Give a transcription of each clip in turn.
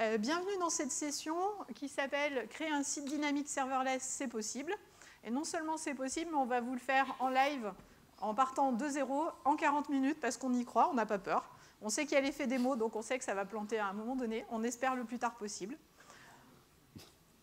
Bienvenue dans cette session qui s'appelle « Créer un site dynamique serverless, c'est possible ». Et non seulement c'est possible, mais on va vous le faire en live, en partant de zéro, en 40 minutes, parce qu'on y croit, on n'a pas peur. On sait qu'il y a l'effet démo, donc on sait que ça va planter à un moment donné. On espère le plus tard possible.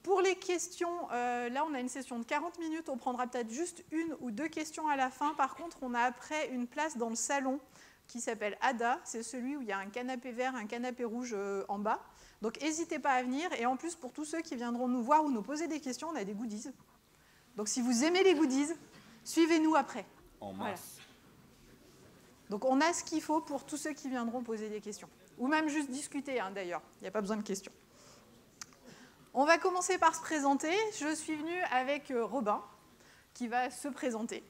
Pour les questions, là on a une session de 40 minutes, on prendra peut-être juste une ou deux questions à la fin. Par contre, on a après une place dans le salon qui s'appelle ADA. C'est celui où il y a un canapé vert, un canapé rouge en bas. Donc n'hésitez pas à venir. Et en plus, pour tous ceux qui viendront nous voir ou nous poser des questions, on a des goodies. Donc si vous aimez les goodies, suivez-nous après. En masse. Voilà. Donc on a ce qu'il faut pour tous ceux qui viendront poser des questions. Ou même juste discuter, hein, d'ailleurs. Il n'y a pas besoin de questions. On va commencer par se présenter. Je suis venue avec Robin, qui va se présenter.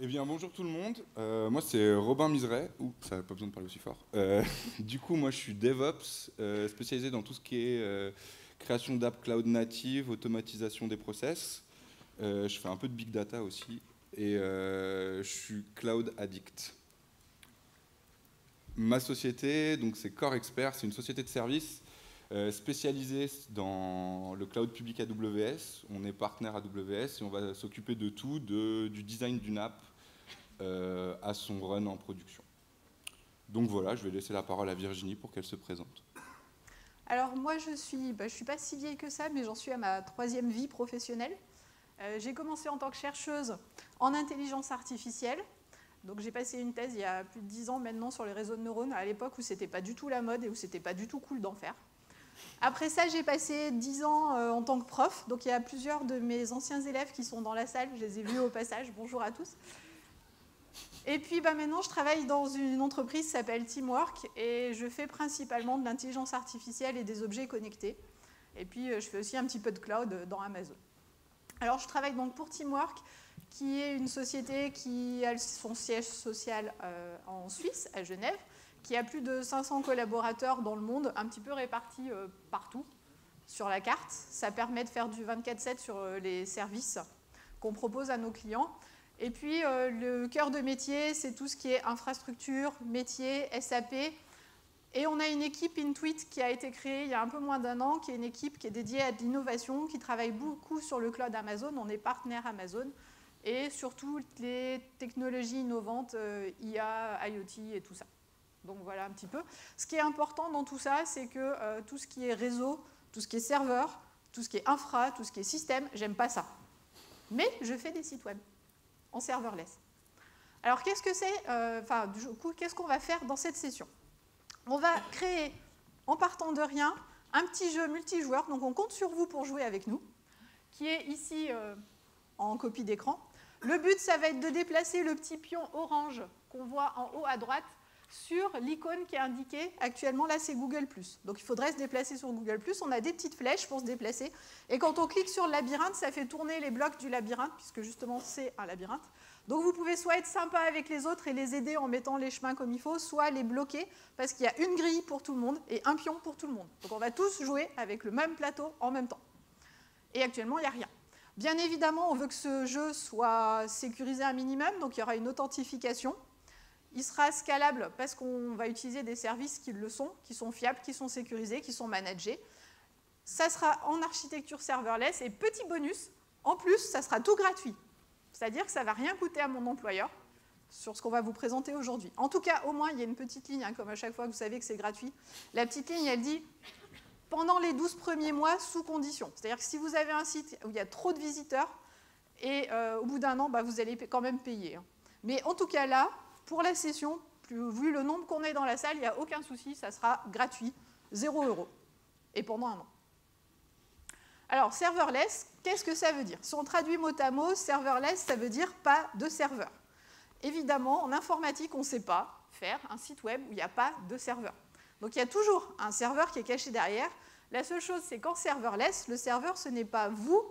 Eh bien, bonjour tout le monde. Moi, c'est Robin Miseret. Ouh, ça n'a pas besoin de parler aussi fort. Du coup, moi, je suis DevOps, spécialisé dans tout ce qui est création d'apps cloud native, automatisation des process. Je fais un peu de big data aussi. Et je suis cloud addict. Ma société, donc c'est Core Expert, c'est une société de services spécialisée dans le cloud public AWS. On est partenaire AWS et on va s'occuper de tout, du design d'une app à son run en production. Donc voilà, je vais laisser la parole à Virginie pour qu'elle se présente. Alors moi, je suis pas si vieille que ça, mais j'en suis à ma 3e vie professionnelle. J'ai commencé en tant que chercheuse en intelligence artificielle. Donc j'ai passé une thèse il y a plus de 10 ans maintenant sur les réseaux de neurones, à l'époque où c'était pas du tout la mode et où c'était pas du tout cool d'en faire. Après ça, j'ai passé 10 ans en tant que prof. Donc il y a plusieurs de mes anciens élèves qui sont dans la salle. Je les ai vus au passage. Bonjour à tous. Et puis maintenant, je travaille dans une entreprise qui s'appelle Teamwork et je fais principalement de l'intelligence artificielle et des objets connectés. Et puis je fais aussi un petit peu de cloud dans Amazon. Alors je travaille donc pour Teamwork, qui est une société qui a son siège social en Suisse, à Genève, qui a plus de 500 collaborateurs dans le monde, un petit peu répartis partout sur la carte. Ça permet de faire du 24/7 sur les services qu'on propose à nos clients. Et puis, le cœur de métier, c'est tout ce qui est infrastructure, métier, SAP. Et on a une équipe Intuit qui a été créée il y a un peu moins d'1 an, qui est une équipe qui est dédiée à de l'innovation, qui travaille beaucoup sur le cloud Amazon. On est partenaire Amazon. Et sur toutes les technologies innovantes, IA, IoT et tout ça. Donc voilà un petit peu. Ce qui est important dans tout ça, c'est que tout ce qui est réseau, tout ce qui est serveur, tout ce qui est infra, tout ce qui est système, j'aime pas ça. Mais je fais des sites web en serverless. Alors qu'est-ce que c'est du coup, qu'est-ce qu'on va faire dans cette session? On va créer, en partant de rien, un petit jeu multijoueur. Donc on compte sur vous pour jouer avec nous, qui est ici en copie d'écran. Le but, ça va être de déplacer le petit pion orange qu'on voit en haut à droite sur l'icône qui est indiquée. Actuellement, là, c'est Google+. Donc, il faudrait se déplacer sur Google+. On a des petites flèches pour se déplacer. Et quand on clique sur le labyrinthe, ça fait tourner les blocs du labyrinthe, puisque justement, c'est un labyrinthe. Donc, vous pouvez soit être sympa avec les autres et les aider en mettant les chemins comme il faut, soit les bloquer, parce qu'il y a une grille pour tout le monde et un pion pour tout le monde. Donc, on va tous jouer avec le même plateau en même temps. Et actuellement, il n'y a rien. Bien évidemment, on veut que ce jeu soit sécurisé un minimum, donc il y aura une authentification. Il sera scalable parce qu'on va utiliser des services qui le sont, qui sont fiables, qui sont sécurisés, qui sont managés. Ça sera en architecture serverless et petit bonus, en plus, ça sera tout gratuit. C'est-à-dire que ça ne va rien coûter à mon employeur sur ce qu'on va vous présenter aujourd'hui. En tout cas, au moins, il y a une petite ligne, hein, comme à chaque fois que vous savez que c'est gratuit. La petite ligne, elle dit pendant les 12 premiers mois, sous condition. C'est-à-dire que si vous avez un site où il y a trop de visiteurs, et au bout d'1 an, vous allez quand même payer. Mais en tout cas là, pour la session, vu le nombre qu'on est dans la salle, il n'y a aucun souci, ça sera gratuit, 0 €, et pendant 1 an. Alors, serverless, qu'est-ce que ça veut dire? Si on traduit mot à mot, serverless, ça veut dire pas de serveur. Évidemment, en informatique, on ne sait pas faire un site web où il n'y a pas de serveur. Donc il y a toujours un serveur qui est caché derrière. La seule chose, c'est qu'en serverless, le serveur, ce n'est pas vous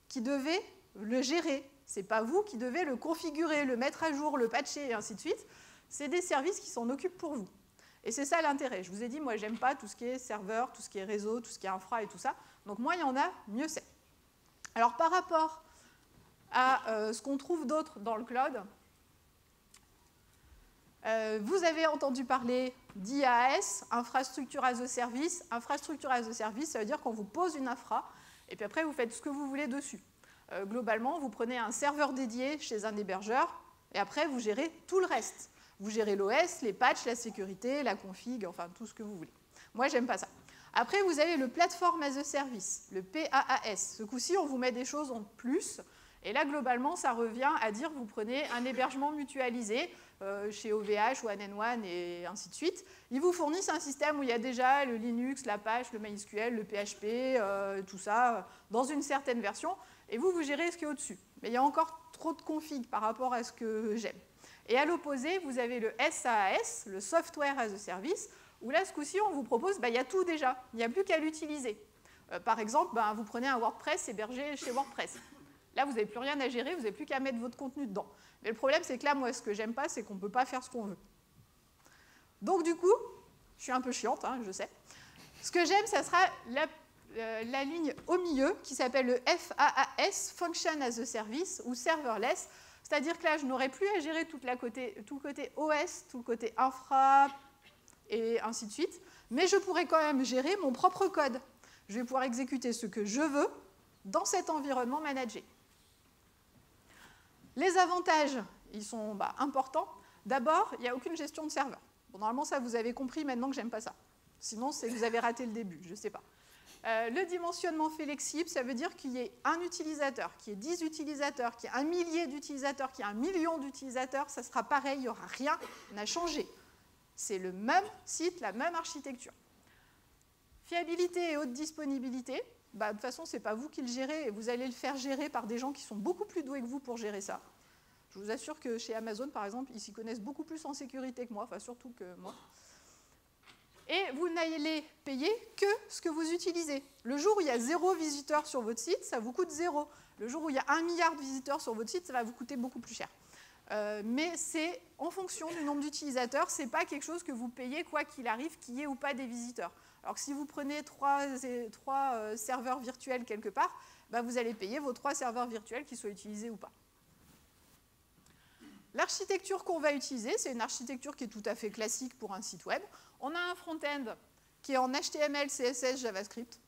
qui devez le gérer. Ce n'est pas vous qui devez le configurer, le mettre à jour, le patcher et ainsi de suite. C'est des services qui s'en occupent pour vous. Et c'est ça l'intérêt. Je vous ai dit, moi, j'aime pas tout ce qui est serveur, tout ce qui est réseau, tout ce qui est infra et tout ça. Donc moins il y en a, mieux c'est. Alors par rapport à ce qu'on trouve d'autre dans le cloud, Vous avez entendu parler d'IaaS, Infrastructure as a Service. Infrastructure as a Service, ça veut dire qu'on vous pose une infra, et puis après, vous faites ce que vous voulez dessus. Globalement, vous prenez un serveur dédié chez un hébergeur, et après, vous gérez tout le reste. Vous gérez l'OS, les patchs, la sécurité, la config, enfin, tout ce que vous voulez. Moi, j'aime pas ça. Après, vous avez le Platform as a Service, le PaaS. Ce coup-ci, on vous met des choses en plus. Et là, globalement, ça revient à dire que vous prenez un hébergement mutualisé chez OVH ou One et ainsi de suite. Ils vous fournissent un système où il y a déjà le Linux, l'Apache, le MySQL, le PHP, tout ça, dans une certaine version. Et vous gérez ce qui est au-dessus. Mais il y a encore trop de config par rapport à ce que j'aime. Et à l'opposé, vous avez le SaaS, le Software as a Service, où là, ce coup-ci, on vous propose, il y a tout déjà. Il n'y a plus qu'à l'utiliser. Par exemple, vous prenez un WordPress hébergé chez WordPress. Là, vous n'avez plus rien à gérer, vous n'avez plus qu'à mettre votre contenu dedans. Mais le problème, c'est que là, moi, ce que j'aime pas, c'est qu'on ne peut pas faire ce qu'on veut. Donc, du coup, je suis un peu chiante, je sais. Ce que j'aime, ça sera la ligne au milieu, qui s'appelle le FaaS, Function as a Service, ou Serverless. C'est-à-dire que là, je n'aurai plus à gérer tout le côté OS, tout le côté infra, et ainsi de suite. Mais je pourrai quand même gérer mon propre code. Je vais pouvoir exécuter ce que je veux dans cet environnement managé. Les avantages, ils sont importants. D'abord, il n'y a aucune gestion de serveur. Bon, normalement, ça, vous avez compris maintenant que j'aime pas ça. Sinon, c'est que vous avez raté le début, je ne sais pas. Le dimensionnement flexible, ça veut dire qu'il y ait un utilisateur, qu'il y ait 10 utilisateurs, qu'il y ait 1 millier d'utilisateurs, qu'il y ait 1 million d'utilisateurs, ça sera pareil, il n'y aura rien à changer. C'est le même site, la même architecture. Fiabilité et haute disponibilité. De toute façon, ce n'est pas vous qui le gérez, et vous allez le faire gérer par des gens qui sont beaucoup plus doués que vous pour gérer ça. Je vous assure que chez Amazon, par exemple, ils s'y connaissent beaucoup plus en sécurité que moi, enfin surtout que moi. Et vous n'allez payer que ce que vous utilisez. Le jour où il y a 0 visiteur sur votre site, ça vous coûte 0. Le jour où il y a 1 milliard de visiteurs sur votre site, ça va vous coûter beaucoup plus cher. Mais c'est en fonction du nombre d'utilisateurs, ce n'est pas quelque chose que vous payez quoi qu'il arrive, qu'il y ait ou pas des visiteurs. Alors que si vous prenez 3 serveurs virtuels quelque part, vous allez payer vos 3 serveurs virtuels, qu'ils soient utilisés ou pas. L'architecture qu'on va utiliser, c'est une architecture qui est tout à fait classique pour un site web. On a un front-end qui est en HTML, CSS, JavaScript.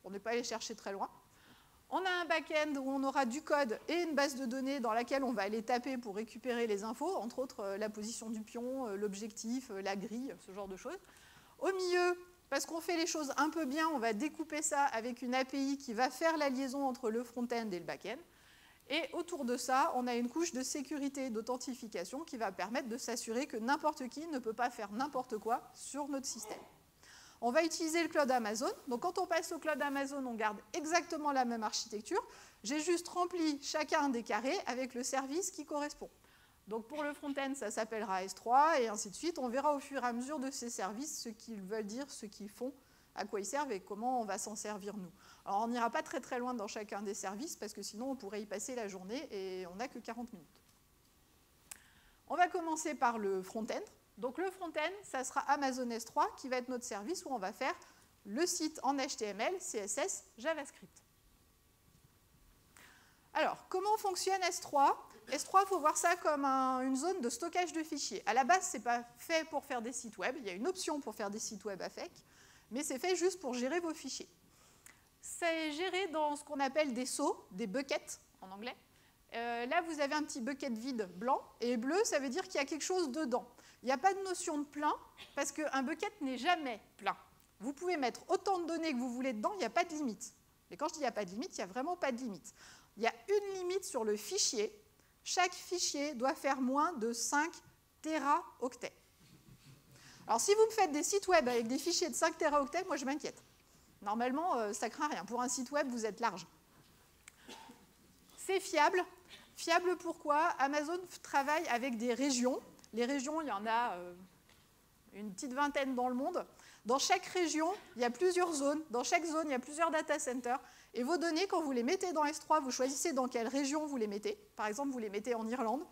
On n'est pas allé chercher très loin. On a un back-end où on aura du code et une base de données dans laquelle on va aller taper pour récupérer les infos, entre autres la position du pion, l'objectif, la grille, ce genre de choses. Au milieu, parce qu'on fait les choses un peu bien, on va découper ça avec une API qui va faire la liaison entre le front-end et le back-end. Et autour de ça, on a une couche de sécurité, d'authentification qui va permettre de s'assurer que n'importe qui ne peut pas faire n'importe quoi sur notre système. On va utiliser le cloud Amazon. Donc quand on passe au cloud Amazon, on garde exactement la même architecture. J'ai juste rempli chacun des carrés avec le service qui correspond. Donc pour le front-end, ça s'appellera S3 et ainsi de suite. On verra au fur et à mesure de ces services ce qu'ils veulent dire, ce qu'ils font, à quoi ils servent et comment on va s'en servir nous. Alors on n'ira pas très très loin dans chacun des services parce que sinon on pourrait y passer la journée et on n'a que 40 minutes. On va commencer par le front-end. Donc le front-end, ça sera Amazon S3 qui va être notre service où on va faire le site en HTML, CSS, JavaScript. Alors, comment fonctionne S3 ? S3, il faut voir ça comme une zone de stockage de fichiers. À la base, ce n'est pas fait pour faire des sites web. Il y a une option pour faire des sites web avec, mais c'est fait juste pour gérer vos fichiers. C'est géré dans ce qu'on appelle des seaux, des buckets en anglais. Là, vous avez un petit bucket vide blanc, et bleu, ça veut dire qu'il y a quelque chose dedans. Il n'y a pas de notion de plein, parce qu'un bucket n'est jamais plein. Vous pouvez mettre autant de données que vous voulez dedans, il n'y a pas de limite. Mais quand je dis il n'y a pas de limite, il n'y a vraiment pas de limite. Il y a une limite sur le fichier. Chaque fichier doit faire moins de 5 téraoctets. Alors, si vous me faites des sites web avec des fichiers de 5 téraoctets, moi, je m'inquiète. Normalement, ça ne craint rien. Pour un site web, vous êtes large. C'est fiable. Fiable pourquoi ? Amazon travaille avec des régions. Les régions, il y en a une petite vingtaine dans le monde. Dans chaque région, il y a plusieurs zones. Dans chaque zone, il y a plusieurs data centers. Et vos données, quand vous les mettez dans S3, vous choisissez dans quelle région vous les mettez. Par exemple, vous les mettez en Irlande.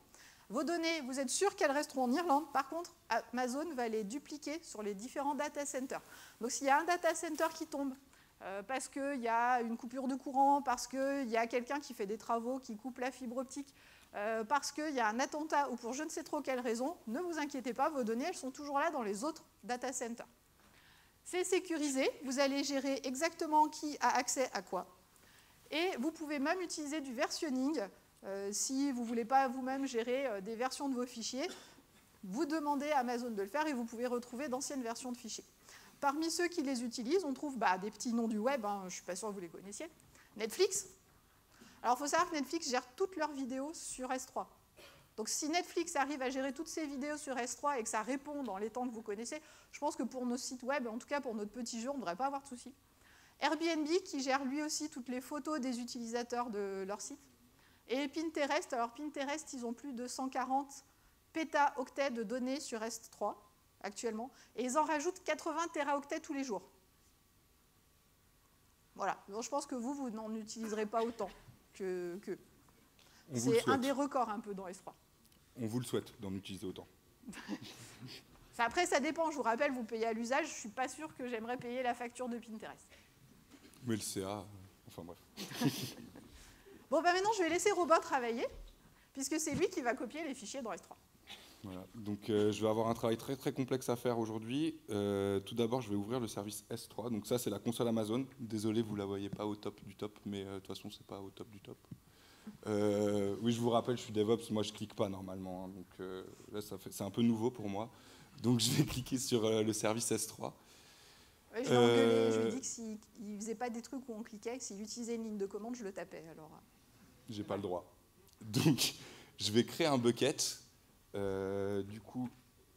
Vos données, vous êtes sûr qu'elles resteront en Irlande. Par contre, Amazon va les dupliquer sur les différents data centers. Donc, s'il y a un data center qui tombe, parce qu'il y a une coupure de courant, parce qu'il y a quelqu'un qui fait des travaux, qui coupe la fibre optique, parce qu'il y a un attentat ou pour je ne sais trop quelle raison, ne vous inquiétez pas, vos données, elles sont toujours là dans les autres data centers. C'est sécurisé, vous allez gérer exactement qui a accès à quoi. Et vous pouvez même utiliser du versionning si vous ne voulez pas vous-même gérer des versions de vos fichiers. Vous demandez à Amazon de le faire et vous pouvez retrouver d'anciennes versions de fichiers. Parmi ceux qui les utilisent, on trouve des petits noms du web, hein, je ne suis pas sûre que vous les connaissiez. Netflix. Alors, il faut savoir que Netflix gère toutes leurs vidéos sur S3. Donc, si Netflix arrive à gérer toutes ses vidéos sur S3 et que ça répond dans les temps que vous connaissez, je pense que pour nos sites web, en tout cas pour notre petit jeu, on ne devrait pas avoir de soucis. Airbnb, qui gère lui aussi toutes les photos des utilisateurs de leur site. Et Pinterest, alors Pinterest, ils ont plus de 140 pétaoctets de données sur S3 actuellement, et ils en rajoutent 80 téraoctets tous les jours. Voilà, donc je pense que vous n'en utiliserez pas autant que. C'est un des records un peu dans S3. On vous le souhaite d'en utiliser autant. Après, ça dépend, je vous rappelle, vous payez à l'usage, je ne suis pas sûre que j'aimerais payer la facture de Pinterest. Mais le CA, enfin bref. Bon, maintenant, je vais laisser Robin travailler, puisque c'est lui qui va copier les fichiers dans S3. Voilà, donc je vais avoir un travail très très complexe à faire aujourd'hui. Tout d'abord, je vais ouvrir le service S3. Donc ça, c'est la console Amazon. Désolé, vous ne la voyez pas au top du top, mais de toute façon, ce n'est pas au top du top. Oui, je vous rappelle, je suis DevOps, moi je ne clique pas normalement. Hein, donc là, c'est un peu nouveau pour moi. Donc je vais cliquer sur le service S3. Oui, je l'ai engueulé, je lui ai dit que s'il ne faisait pas des trucs où on cliquait, que s'il utilisait une ligne de commande, je le tapais. Alors, j'ai pas le droit. Donc je vais créer un bucket. Du coup,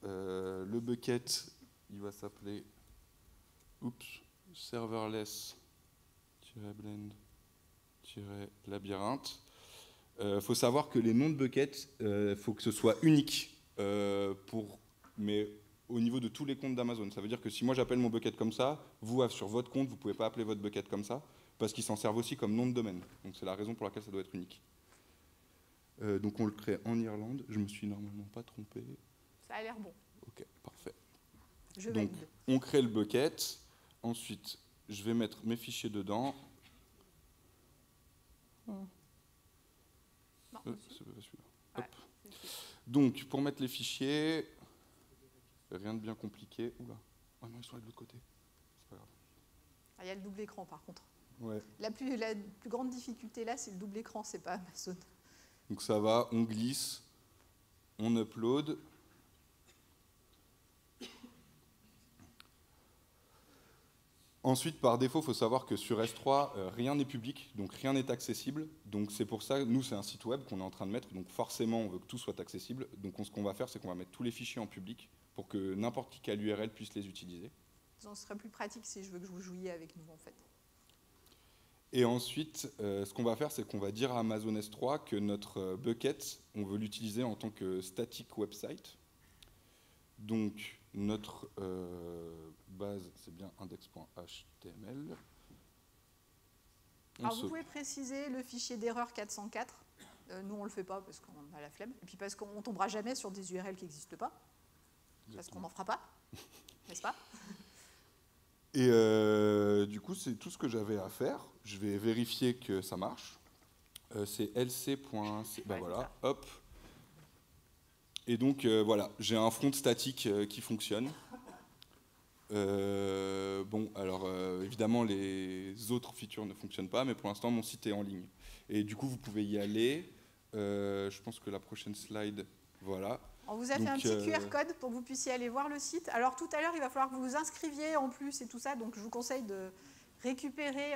le bucket, il va s'appeler serverless-blend-labyrinthe. Faut savoir que les noms de buckets, faut que ce soit unique, mais au niveau de tous les comptes d'Amazon. Ça veut dire que si moi j'appelle mon bucket comme ça, vous, sur votre compte, vous ne pouvez pas appeler votre bucket comme ça, parce qu'ils s'en servent aussi comme nom de domaine. Donc c'est la raison pour laquelle ça doit être unique. Donc on le crée en Irlande. Je me suis normalement pas trompé. Ça a l'air bon. Ok, parfait. Je donc valide. on crée le bucket. Ensuite, je vais mettre mes fichiers dedans. Non, c'est pas celui-là. Ouais, Hop. Donc pour mettre les fichiers, rien de bien compliqué. Oula. Ah non, ils sont là de l'autre côté. C'est pas grave. Il y a le double écran par contre. Ouais. La plus grande difficulté là, c'est le double écran, c'est pas Amazon. Donc ça va, on glisse, on upload. Ensuite, par défaut, il faut savoir que sur S3, rien n'est public, donc rien n'est accessible. Donc c'est pour ça, nous, c'est un site web qu'on est en train de mettre, donc forcément, on veut que tout soit accessible. Donc ce qu'on va faire, c'est qu'on va mettre tous les fichiers en public pour que n'importe qui a l'URL puisse les utiliser. Ce serait plus pratique si je veux que vous jouiez avec nous, en fait. Et ensuite, ce qu'on va faire, c'est qu'on va dire à Amazon S3 que notre bucket, on veut l'utiliser en tant que static website. Donc, notre base, c'est bien index.html. Alors, vous pouvez préciser le fichier d'erreur 404. Nous, on ne le fait pas parce qu'on a la flemme. Et puis parce qu'on ne tombera jamais sur des URL qui n'existent pas. Exactement. Parce qu'on n'en fera pas. N'est-ce pas? Et du coup, c'est tout ce que j'avais à faire. Je vais vérifier que ça marche. C'est lc. Ben voilà, hop. Et donc, voilà, j'ai un front statique qui fonctionne. Bon, alors, évidemment, les autres features ne fonctionnent pas, mais pour l'instant, mon site est en ligne. Et du coup, vous pouvez y aller. Je pense que la prochaine slide, voilà. On vous a fait un petit QR code pour que vous puissiez aller voir le site. Alors tout à l'heure, il va falloir que vous vous inscriviez en plus et tout ça, donc je vous conseille de récupérer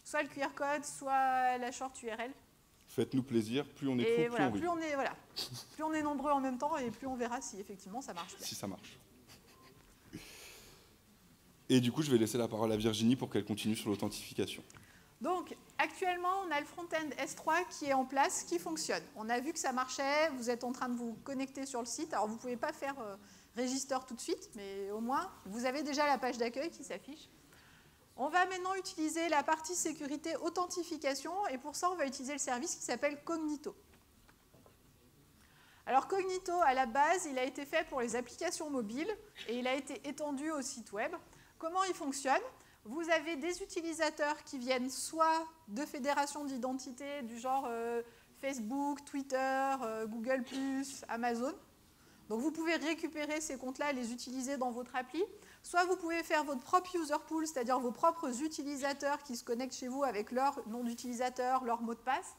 soit le QR code, soit la short URL. Faites-nous plaisir, plus on est et trop, voilà, plus on rit. Plus on est nombreux en même temps et plus on verra si effectivement ça marche bien. Si ça marche. Et du coup, je vais laisser la parole à Virginie pour qu'elle continue sur l'authentification. Donc, actuellement, on a le front-end S3 qui est en place, qui fonctionne. On a vu que ça marchait, vous êtes en train de vous connecter sur le site. Alors, vous ne pouvez pas faire register tout de suite, mais au moins, vous avez déjà la page d'accueil qui s'affiche. On va maintenant utiliser la partie sécurité authentification, et pour ça, on va utiliser le service qui s'appelle Cognito. Alors, Cognito, à la base, il a été fait pour les applications mobiles, et il a été étendu au site web. Comment il fonctionne ? Vous avez des utilisateurs qui viennent soit de fédérations d'identité du genre Facebook, Twitter, Google+, Amazon. Donc vous pouvez récupérer ces comptes-là et les utiliser dans votre appli. Soit vous pouvez faire votre propre user pool, c'est-à-dire vos propres utilisateurs qui se connectent chez vous avec leur nom d'utilisateur, leur mot de passe.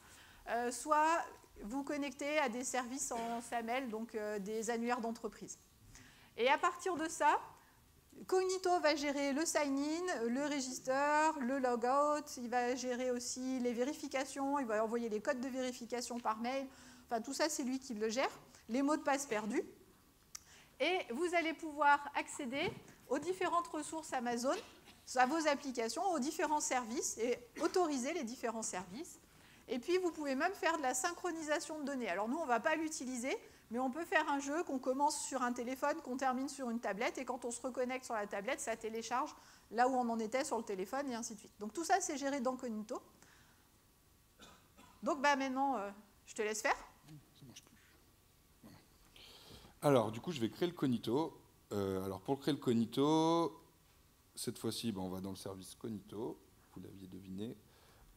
Soit vous connectez à des services en SAML, donc des annuaires d'entreprise. Et à partir de ça, Cognito va gérer le sign-in, le register, le logout, il va gérer aussi les vérifications, il va envoyer les codes de vérification par mail. Enfin, tout ça, c'est lui qui le gère. Les mots de passe perdus. Et vous allez pouvoir accéder aux différentes ressources Amazon, à vos applications, aux différents services et autoriser les différents services. Et puis, vous pouvez même faire de la synchronisation de données. Alors nous, on ne va pas l'utiliser, mais on peut faire un jeu qu'on commence sur un téléphone, qu'on termine sur une tablette, et quand on se reconnecte sur la tablette, ça télécharge là où on en était sur le téléphone, et ainsi de suite. Donc tout ça, c'est géré dans Cognito. Donc maintenant, je te laisse faire. Ça marche plus. Voilà. Alors, du coup, je vais créer le Cognito. Alors, pour créer le Cognito, cette fois-ci, on va dans le service Cognito. Vous l'aviez deviné.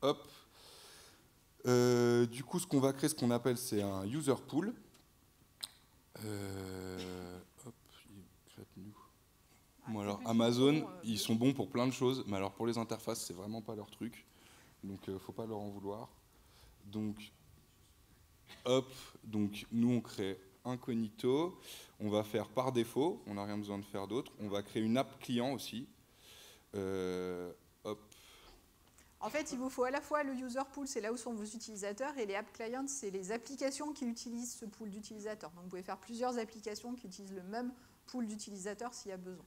Hop. Du coup, ce qu'on va créer, ce qu'on appelle, c'est un user pool. Hop, bon, alors Amazon, ils sont bons pour plein de choses, mais alors pour les interfaces, c'est vraiment pas leur truc. Donc, faut pas leur en vouloir. Donc, hop, donc nous on crée un Cognito. On va faire par défaut, on n'a rien besoin de faire d'autre. On va créer une app client aussi. Hop. En fait, il vous faut à la fois le user pool, c'est là où sont vos utilisateurs, et les app clients, c'est les applications qui utilisent ce pool d'utilisateurs. Donc vous pouvez faire plusieurs applications qui utilisent le même pool d'utilisateurs s'il y a besoin.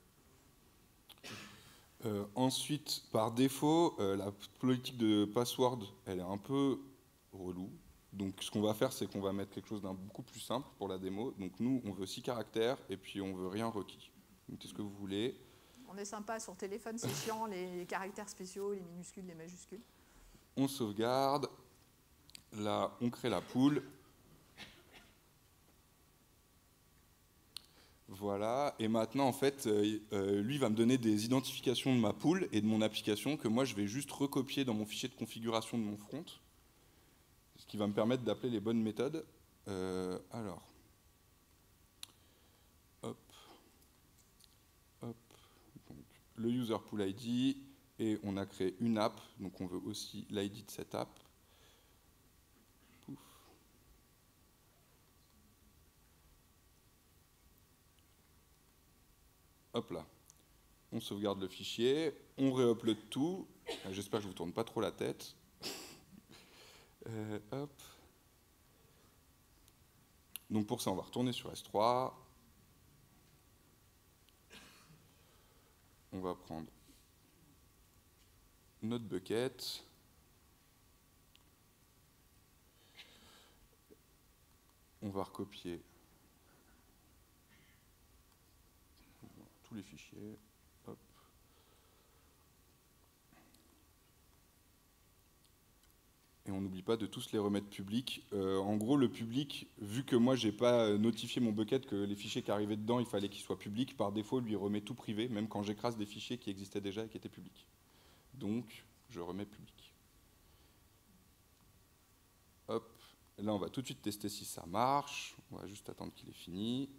Ensuite, par défaut, la politique de password, elle est un peu relou. Donc ce qu'on va faire, c'est qu'on va mettre quelque chose d'un beaucoup plus simple pour la démo. Donc nous, on veut 6 caractères et puis on veut rien requis. Donc c'est ce que vous voulez. On est sympa sur téléphone, c'est chiant, les caractères spéciaux, les minuscules, les majuscules. On sauvegarde. Là, on crée la pool. Voilà. Et maintenant, en fait, lui va me donner des identifications de ma pool et de mon application que moi, je vais juste recopier dans mon fichier de configuration de mon front. Ce qui va me permettre d'appeler les bonnes méthodes. Alors. Hop. Hop. Donc, le user pool ID. Et on a créé une app. Donc, on veut aussi l'ID de cette app. Pouf. Hop là. On sauvegarde le fichier. On réupload tout. J'espère que je ne vous tourne pas trop la tête. Hop. Donc pour ça, on va retourner sur S3. On va prendre notre bucket. On va recopier tous les fichiers. Hop. Et on n'oublie pas de tous les remettre publics. En gros, le public, vu que moi, j'ai pas notifié mon bucket que les fichiers qui arrivaient dedans, il fallait qu'ils soient publics, par défaut, lui remet tout privé, même quand j'écrase des fichiers qui existaient déjà et qui étaient publics. Donc, je remets public. Hop. Là, on va tout de suite tester si ça marche. On va juste attendre qu'il ait fini.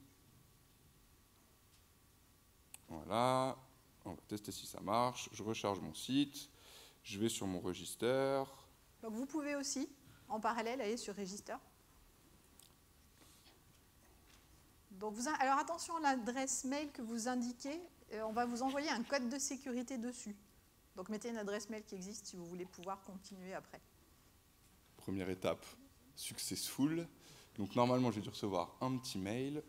Voilà. On va tester si ça marche. Je recharge mon site. Je vais sur mon register. Donc vous pouvez aussi, en parallèle, aller sur Register. Donc alors attention à l'adresse mail que vous indiquez. On va vous envoyer un code de sécurité dessus. Donc mettez une adresse mail qui existe si vous voulez pouvoir continuer après. Première étape, successful. Donc normalement, j'ai dû recevoir un petit mail.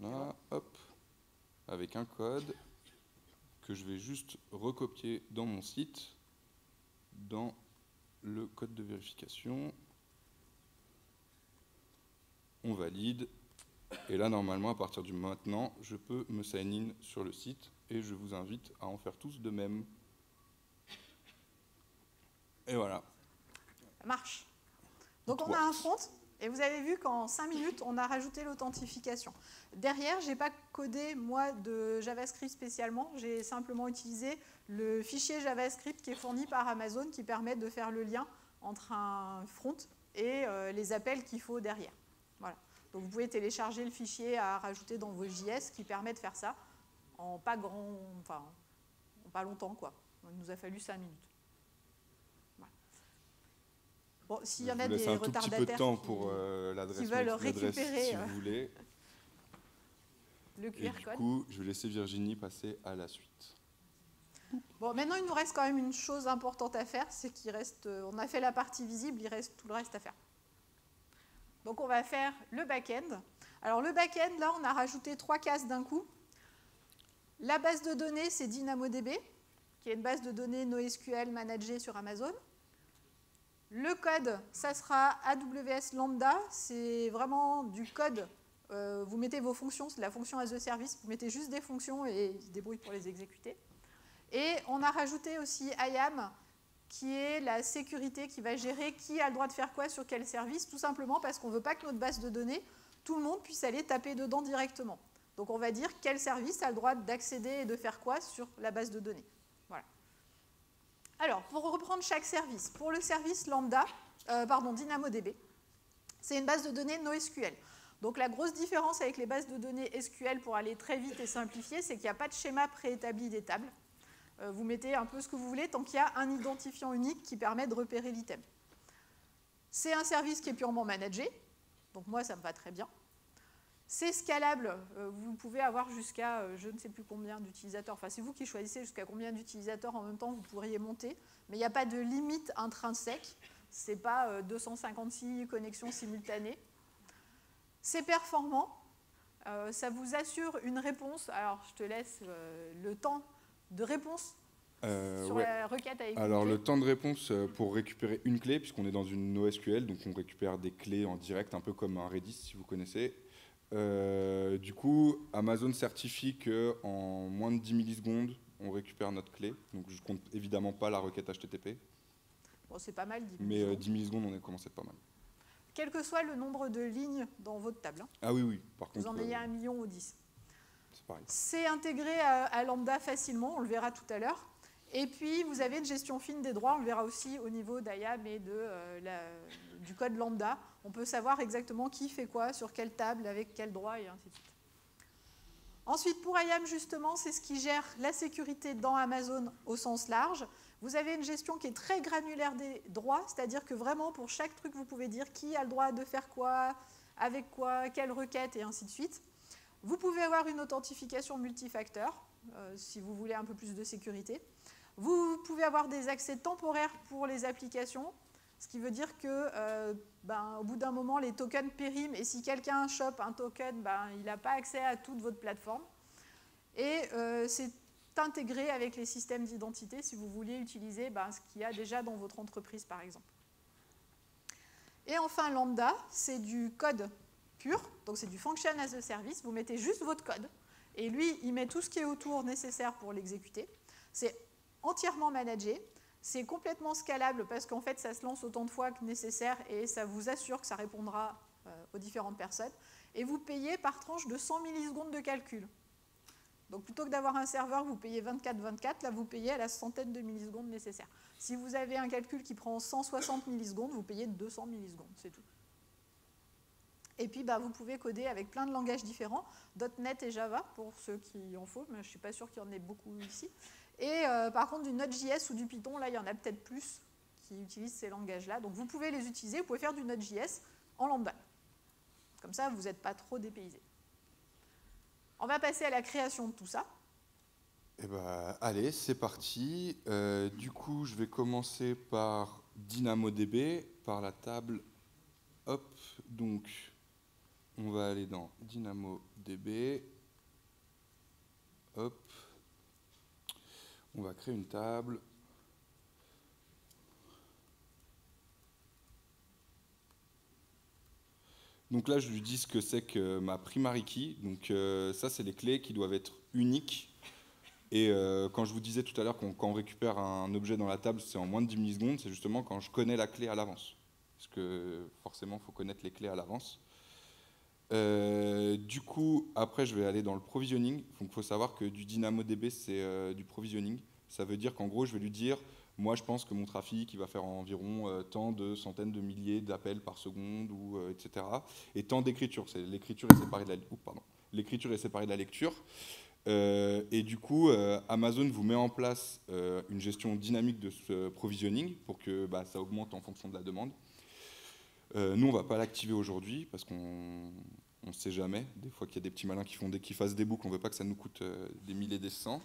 Là, hop, avec un code que je vais juste recopier dans mon site, dans le code de vérification. On valide. Et là, normalement, à partir du maintenant, je peux me sign in sur le site et je vous invite à en faire tous de même. Et voilà. Ça marche. Donc on a un front Et vous avez vu qu'en 5 minutes, on a rajouté l'authentification. Derrière, je n'ai pas codé, moi, de JavaScript spécialement. J'ai simplement utilisé le fichier JavaScript qui est fourni par Amazon qui permet de faire le lien entre un front et les appels qu'il faut derrière. Voilà. Donc vous pouvez télécharger le fichier à rajouter dans vos JS qui permet de faire ça en pas longtemps, quoi. Il nous a fallu 5 minutes. Bon, s'il y en a des retardataires un tout petit peu de temps pour l'adresse qui veulent récupérer si vous voulez. Le QR code. Du coup, je vais laisser Virginie passer à la suite. Bon, maintenant, il nous reste quand même une chose importante à faire, c'est qu'il reste, on a fait la partie visible, il reste tout le reste à faire. Donc, on va faire le back-end. Alors, le back-end, là, on a rajouté 3 cases d'un coup. La base de données, c'est DynamoDB, qui est une base de données NoSQL managée sur Amazon. Le code, ça sera AWS Lambda, c'est vraiment du code. Vous mettez vos fonctions, c'est la fonction as a service, vous mettez juste des fonctions et ils se débrouillent pour les exécuter. Et on a rajouté aussi IAM, qui est la sécurité qui va gérer qui a le droit de faire quoi sur quel service, tout simplement parce qu'on ne veut pas que notre base de données, tout le monde puisse aller taper dedans directement. Donc on va dire quel service a le droit d'accéder et de faire quoi sur la base de données. Voilà. Alors, pour reprendre chaque service, pour le service lambda, DynamoDB, c'est une base de données NoSQL. Donc la grosse différence avec les bases de données SQL pour aller très vite et simplifier, c'est qu'il n'y a pas de schéma préétabli des tables. Vous mettez un peu ce que vous voulez tant qu'il y a un identifiant unique qui permet de repérer l'item. C'est un service qui est purement managé, donc moi ça me va très bien. C'est scalable, vous pouvez avoir jusqu'à je ne sais plus combien d'utilisateurs, enfin c'est vous qui choisissez jusqu'à combien d'utilisateurs en même temps vous pourriez monter, mais il n'y a pas de limite intrinsèque, ce n'est pas 256 connexions simultanées. C'est performant, ça vous assure une réponse, alors je te laisse le temps de réponse sur la requête avec Alors le temps de réponse pour récupérer une clé, puisqu'on est dans une NoSQL, donc on récupère des clés en direct, un peu comme un Redis si vous connaissez. Du coup, Amazon certifie qu'en moins de 10 millisecondes, on récupère notre clé. Donc je ne compte évidemment pas la requête HTTP. Bon, c'est pas mal, 10 millisecondes. Mais 10 millisecondes, on commence à être pas mal. Quel que soit le nombre de lignes dans votre table. Hein. Ah oui, par contre. Vous en ayez 1 million ou 10. C'est pareil. C'est intégré à Lambda facilement, on le verra tout à l'heure. Et puis, vous avez une gestion fine des droits, on le verra aussi au niveau d'IAM et du code Lambda. On peut savoir exactement qui fait quoi, sur quelle table, avec quel droit, et ainsi de suite. Ensuite, pour IAM, justement, c'est ce qui gère la sécurité dans Amazon au sens large. Vous avez une gestion qui est très granulaire des droits, c'est-à-dire que vraiment, pour chaque truc, vous pouvez dire qui a le droit de faire quoi, avec quoi, quelle requête, et ainsi de suite. Vous pouvez avoir une authentification multifacteur, si vous voulez un peu plus de sécurité. Vous pouvez avoir des accès temporaires pour les applications, ce qui veut dire que, au bout d'un moment, les tokens périment, et si quelqu'un chope un token, il n'a pas accès à toute votre plateforme. Et c'est intégré avec les systèmes d'identité si vous vouliez utiliser ce qu'il y a déjà dans votre entreprise, par exemple. Et enfin, Lambda, c'est du code pur, donc c'est du function as a service. Vous mettez juste votre code, et lui, il met tout ce qui est autour nécessaire pour l'exécuter. C'est entièrement managé. C'est complètement scalable parce qu'en fait, ça se lance autant de fois que nécessaire et ça vous assure que ça répondra aux différentes personnes. Et vous payez par tranche de 100 millisecondes de calcul. Donc plutôt que d'avoir un serveur, vous payez 24/24, là vous payez à la centaine de millisecondes nécessaires. Si vous avez un calcul qui prend 160 millisecondes, vous payez 200 millisecondes, c'est tout. Et puis vous pouvez coder avec plein de langages différents, .NET et Java pour ceux qui en faut, mais je ne suis pas sûre qu'il y en ait beaucoup ici. Et par contre, du Node.js ou du Python, là, il y en a peut-être plus qui utilisent ces langages-là. Donc, vous pouvez les utiliser. Vous pouvez faire du Node.js en lambda. Comme ça, vous n'êtes pas trop dépaysé. On va passer à la création de tout ça. Eh ben, allez, c'est parti. Du coup, je vais commencer par DynamoDB, par la table. Hop, donc, on va aller dans DynamoDB. Hop. On va créer une table. Donc là, je lui dis ce que c'est que ma primary key. Donc ça, c'est les clés qui doivent être uniques. Et quand je vous disais tout à l'heure quand on récupère un objet dans la table, c'est en moins de 10 millisecondes, c'est justement quand je connais la clé à l'avance. parce que forcément, il faut connaître les clés à l'avance. Du coup, après, je vais aller dans le provisioning. Donc, il faut savoir que du DynamoDB, c'est du provisioning. Ça veut dire qu'en gros, je vais lui dire, moi, je pense que mon trafic, il va faire environ tant de centaines de milliers d'appels par seconde, ou, etc. Et tant d'écriture. L'écriture est séparée de la, l'écriture est séparée de la lecture. Et du coup, Amazon vous met en place une gestion dynamique de ce provisioning pour que ça augmente en fonction de la demande. Nous, on ne va pas l'activer aujourd'hui parce qu'on ne sait jamais. Des fois qu'il y a des petits malins qui fassent des boucles, on ne veut pas que ça nous coûte des milliers des cents.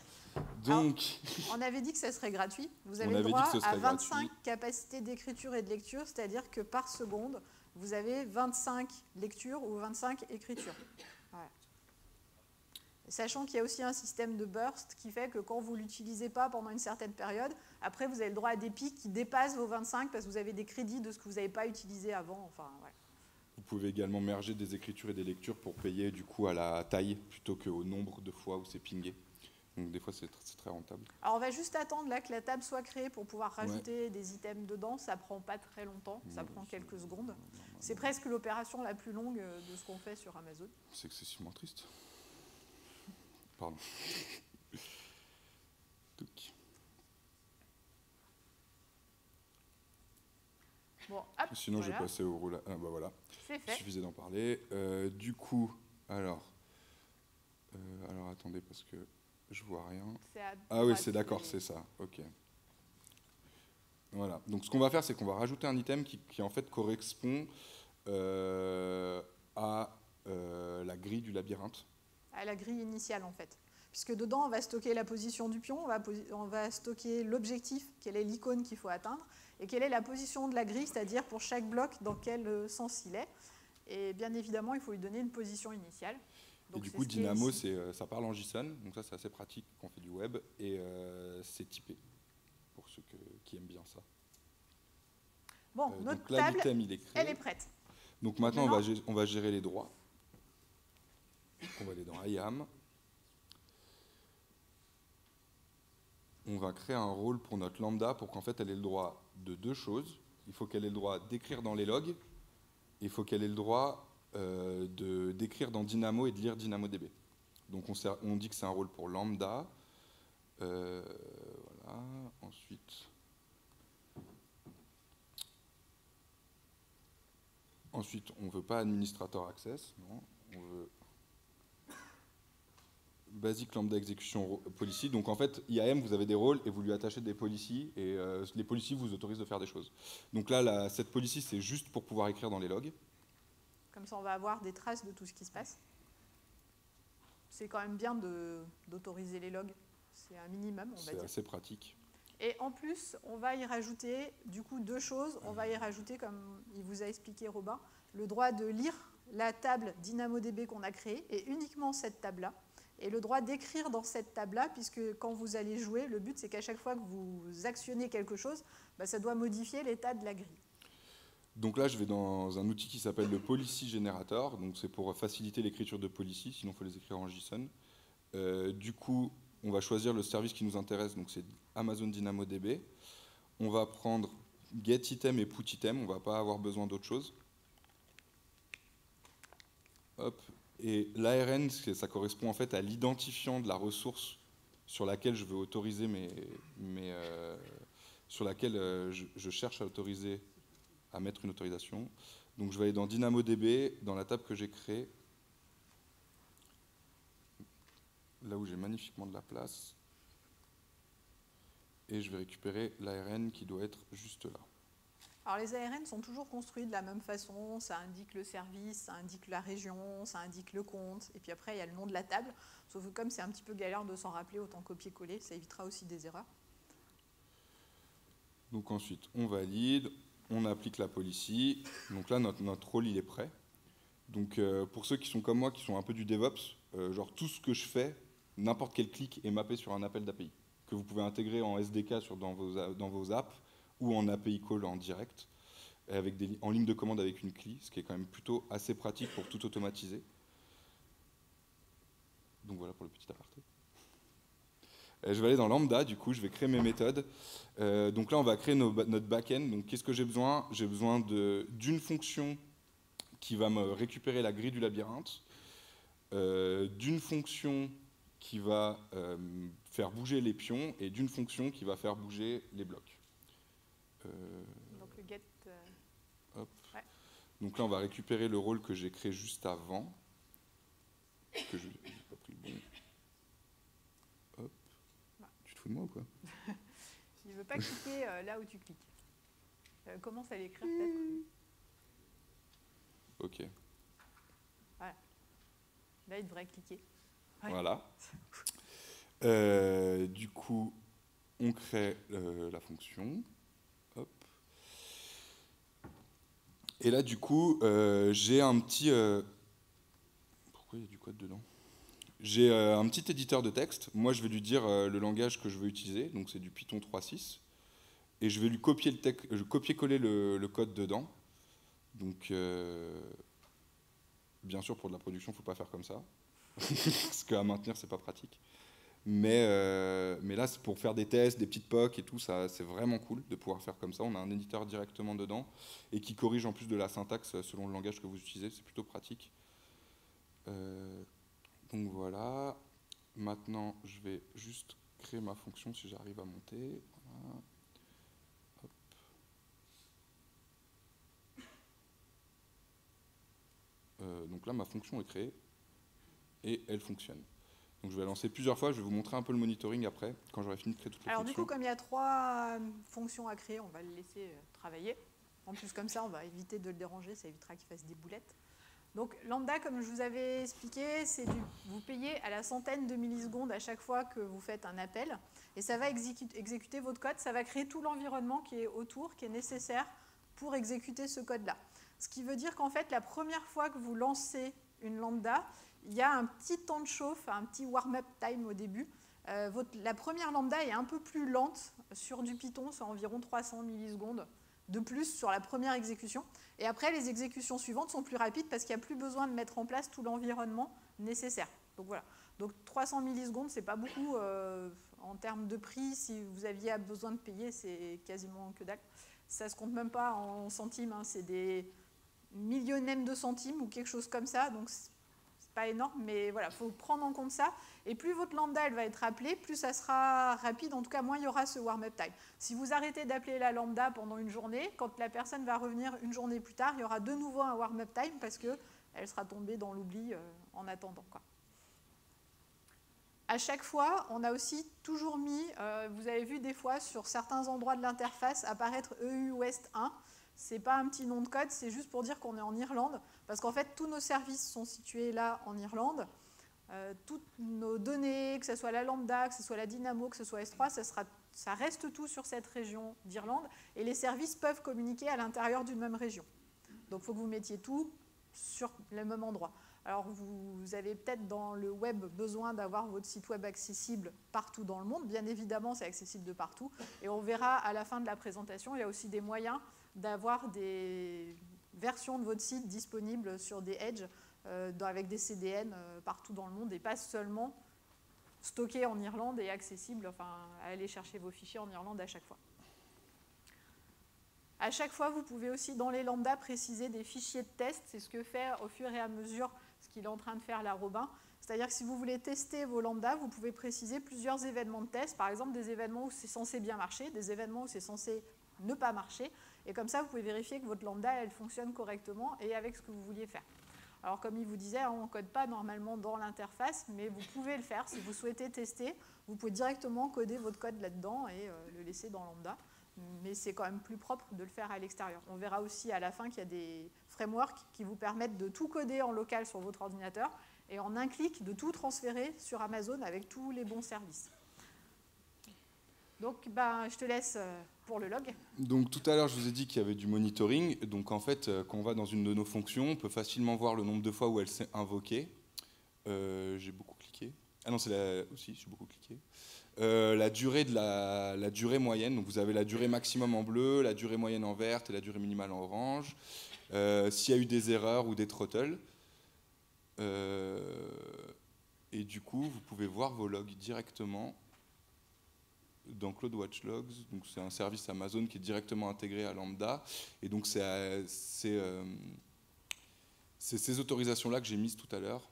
Donc, alors, on avait dit que ça serait gratuit. Vous avez le droit à 25 capacités d'écriture et de lecture, c'est-à-dire que par seconde, vous avez 25 lectures ou 25 écritures. Ouais. Sachant qu'il y a aussi un système de burst qui fait que quand vous ne l'utilisez pas pendant une certaine période, après vous avez le droit à des pics qui dépassent vos 25 parce que vous avez des crédits de ce que vous n'avez pas utilisé avant. Enfin, ouais. Vous pouvez également merger des écritures et des lectures pour payer du coup à la taille plutôt qu'au nombre de fois où c'est pingé. Donc des fois c'est très rentable. Alors on va juste attendre là que la table soit créée pour pouvoir rajouter des items dedans. Ça prend pas très longtemps, ça prend quelques secondes. C'est presque l'opération la plus longue de ce qu'on fait sur Amazon. C'est excessivement triste. Pardon. Bon, hop, sinon, je vais passer au roulage. Ah, bah voilà. C'est fait. Il suffisait d'en parler. Du coup, alors attendez, parce que je vois rien. Ah oui, c'est d'accord, c'est ça. Ok. Voilà. Donc, ce qu'on va faire, c'est qu'on va rajouter un item qui en fait correspond à la grille du labyrinthe. À la grille initiale, en fait. Puisque dedans, on va stocker la position du pion, on va stocker l'objectif, quelle est l'icône qu'il faut atteindre, et quelle est la position de la grille, c'est-à-dire pour chaque bloc, dans quel sens il est. Et bien évidemment, il faut lui donner une position initiale. Donc, et du coup, Dynamo, ça parle en JSON, donc ça, c'est assez pratique quand on fait du web, et c'est typé, pour ceux qui aiment bien ça. Bon, notre table, elle est prête. Donc maintenant, on va gérer les droits. On va aller dans IAM. On va créer un rôle pour notre lambda pour qu'en fait elle ait le droit de deux choses. Il faut qu'elle ait le droit d'écrire dans les logs, et il faut qu'elle ait le droit d'écrire dans Dynamo et de lire DynamoDB. Donc on dit que c'est un rôle pour lambda. Voilà. Ensuite, on ne veut pas administrator access, non. On veut basic lambda execution policy. Donc en fait, IAM, vous avez des rôles et vous lui attachez des policies, et les policies vous autorisent de faire des choses. Donc là, cette policy, c'est juste pour pouvoir écrire dans les logs. Comme ça, on va avoir des traces de tout ce qui se passe. C'est quand même bien d'autoriser les logs. C'est un minimum, on va dire. C'est assez pratique. Et en plus, on va y rajouter du coup deux choses. On va y rajouter, comme il vous a expliqué Robin, le droit de lire la table DynamoDB qu'on a créée, et uniquement cette table-là. Et le droit d'écrire dans cette table-là, puisque quand vous allez jouer, le but c'est qu'à chaque fois que vous actionnez quelque chose, ça doit modifier l'état de la grille. Donc là, je vais dans un outil qui s'appelle le Policy Generator. Donc c'est pour faciliter l'écriture de policy, sinon il faut les écrire en JSON. Du coup, on va choisir le service qui nous intéresse, donc c'est Amazon DynamoDB. On va prendre getItem et putItem, on ne va pas avoir besoin d'autre chose. Hop. Et l'ARN, ça correspond en fait à l'identifiant de la ressource sur laquelle je veux autoriser sur laquelle je cherche à autoriser, à mettre une autorisation. Donc je vais aller dans DynamoDB, dans la table que j'ai créée, là où j'ai magnifiquement de la place, et je vais récupérer l'ARN qui doit être juste là. Alors les ARN sont toujours construits de la même façon, ça indique le service, ça indique la région, ça indique le compte, et puis après il y a le nom de la table, sauf que comme c'est un petit peu galère de s'en rappeler, autant copier-coller, ça évitera aussi des erreurs. Donc ensuite, on valide, on applique la policy, donc là notre rôle il est prêt. Donc pour ceux qui sont comme moi, qui sont un peu du DevOps, genre tout ce que je fais, n'importe quel clic est mappé sur un appel d'API, que vous pouvez intégrer en SDK dans vos apps, ou en API call en direct, en ligne de commande avec une CLI, ce qui est quand même plutôt assez pratique pour tout automatiser. Donc voilà pour le petit aparté. Je vais aller dans Lambda, du coup, je vais créer mes méthodes. Donc là, on va créer notre back-end. Donc qu'est-ce que j'ai besoin? J'ai besoin d'une fonction qui va me récupérer la grille du labyrinthe, d'une fonction qui va faire bouger les pions et d'une fonction qui va faire bouger les blocs. Donc le get... Hop. Ouais. Donc là, on va récupérer le rôle que j'ai créé juste avant. Que je n'ai pas pris le bon. Hop. Tu te fous de moi ou quoi? Il ne veut pas cliquer là où tu cliques. Commence à l'écrire peut-être. Ok. Voilà. Là, il devrait cliquer. Ouais. Voilà. Du coup, on crée la fonction. Hop. Et là, du coup, j'ai un petit... Pourquoi il y a du code dedans? J'ai un petit éditeur de texte. Moi, je vais lui dire le langage que je veux utiliser. Donc, c'est du Python 3.6. Et je vais lui copier-coller le code dedans. Donc, bien sûr, pour de la production, il ne faut pas faire comme ça. Parce qu'à maintenir, c'est pas pratique. Mais là, c'est pour faire des tests, des petites POC et tout, ça, c'est vraiment cool de pouvoir faire comme ça. On a un éditeur directement dedans et qui corrige en plus de la syntaxe selon le langage que vous utilisez. C'est plutôt pratique. Donc voilà. Maintenant, je vais juste créer ma fonction si j'arrive à monter. Voilà. Hop. Donc là, ma fonction est créée et elle fonctionne. Donc je vais la lancer plusieurs fois, je vais vous montrer un peu le monitoring après, quand j'aurai fini de créer toutes les Alors fonctions. du coup, comme il y a 3 fonctions à créer, on va le laisser travailler. En plus, comme ça, on va éviter de le déranger, ça évitera qu'il fasse des boulettes. Donc lambda, comme je vous avais expliqué, vous payez à la centaine de millisecondes à chaque fois que vous faites un appel, et ça va exécuter votre code, ça va créer tout l'environnement qui est autour, qui est nécessaire pour exécuter ce code-là. Ce qui veut dire qu'en fait, la première fois que vous lancez une lambda, il y a un petit temps de chauffe, un petit warm-up time au début. La première lambda est un peu plus lente sur du Python, c'est environ 300 millisecondes de plus sur la première exécution. Et après, les exécutions suivantes sont plus rapides parce qu'il n'y a plus besoin de mettre en place tout l'environnement nécessaire. Donc voilà. Donc 300 millisecondes, c'est pas beaucoup en termes de prix. Si vous aviez besoin de payer, c'est quasiment que dalle. Ça se compte même pas en centimes, hein. C'est des millionièmes de centimes ou quelque chose comme ça. Donc c'est pas énorme, mais voilà, il faut prendre en compte ça. Et plus votre lambda elle va être appelée, plus ça sera rapide, en tout cas moins il y aura ce warm-up time. Si vous arrêtez d'appeler la lambda pendant une journée, quand la personne va revenir une journée plus tard, il y aura de nouveau un warm-up time parce qu'elle sera tombée dans l'oubli en attendant, quoi. À chaque fois, on a aussi toujours mis, vous avez vu des fois sur certains endroits de l'interface apparaître EU West 1. Ce n'est pas un petit nom de code, c'est juste pour dire qu'on est en Irlande, parce qu'en fait, tous nos services sont situés là en Irlande. Toutes nos données, que ce soit la lambda, que ce soit la dynamo, que ce soit S3, ça reste tout sur cette région d'Irlande, et les services peuvent communiquer à l'intérieur d'une même région. Donc il faut que vous mettiez tout sur le même endroit. Alors vous avez peut-être dans le web besoin d'avoir votre site web accessible partout dans le monde. Bien évidemment, c'est accessible de partout. Et on verra à la fin de la présentation, il y a aussi des moyens d'avoir des versions de votre site disponibles sur des edge avec des CDN partout dans le monde et pas seulement stockés en Irlande et accessibles, enfin, à aller chercher vos fichiers en Irlande à chaque fois. À chaque fois, vous pouvez aussi dans les lambda préciser des fichiers de test. C'est ce que fait au fur et à mesure ce qu'il est en train de faire là, Robin. C'est-à-dire que si vous voulez tester vos lambda, vous pouvez préciser plusieurs événements de test. Par exemple, des événements où c'est censé bien marcher, des événements où c'est censé ne pas marcher. Et comme ça, vous pouvez vérifier que votre lambda, elle fonctionne correctement et avec ce que vous vouliez faire. Alors, comme il vous disait, on ne code pas normalement dans l'interface, mais vous pouvez le faire. Si vous souhaitez tester, vous pouvez directement coder votre code là-dedans et le laisser dans lambda. Mais c'est quand même plus propre de le faire à l'extérieur. On verra aussi à la fin qu'il y a des frameworks qui vous permettent de tout coder en local sur votre ordinateur et en un clic de tout transférer sur Amazon avec tous les bons services. Donc, je te laisse pour le log. Donc tout à l'heure, je vous ai dit qu'il y avait du monitoring. Donc en fait, quand on va dans une de nos fonctions, on peut facilement voir le nombre de fois où elle s'est invoquée. J'ai beaucoup cliqué. Ah non, c'est la... aussi, j'ai beaucoup cliqué. La durée moyenne. Donc vous avez la durée maximum en bleu, la durée moyenne en verte et la durée minimale en orange. S'il y a eu des erreurs ou des throttles. Et du coup, vous pouvez voir vos logs directement dans CloudWatch Logs. Donc c'est un service Amazon qui est directement intégré à Lambda. Et donc c'est ces autorisations-là que j'ai mises tout à l'heure.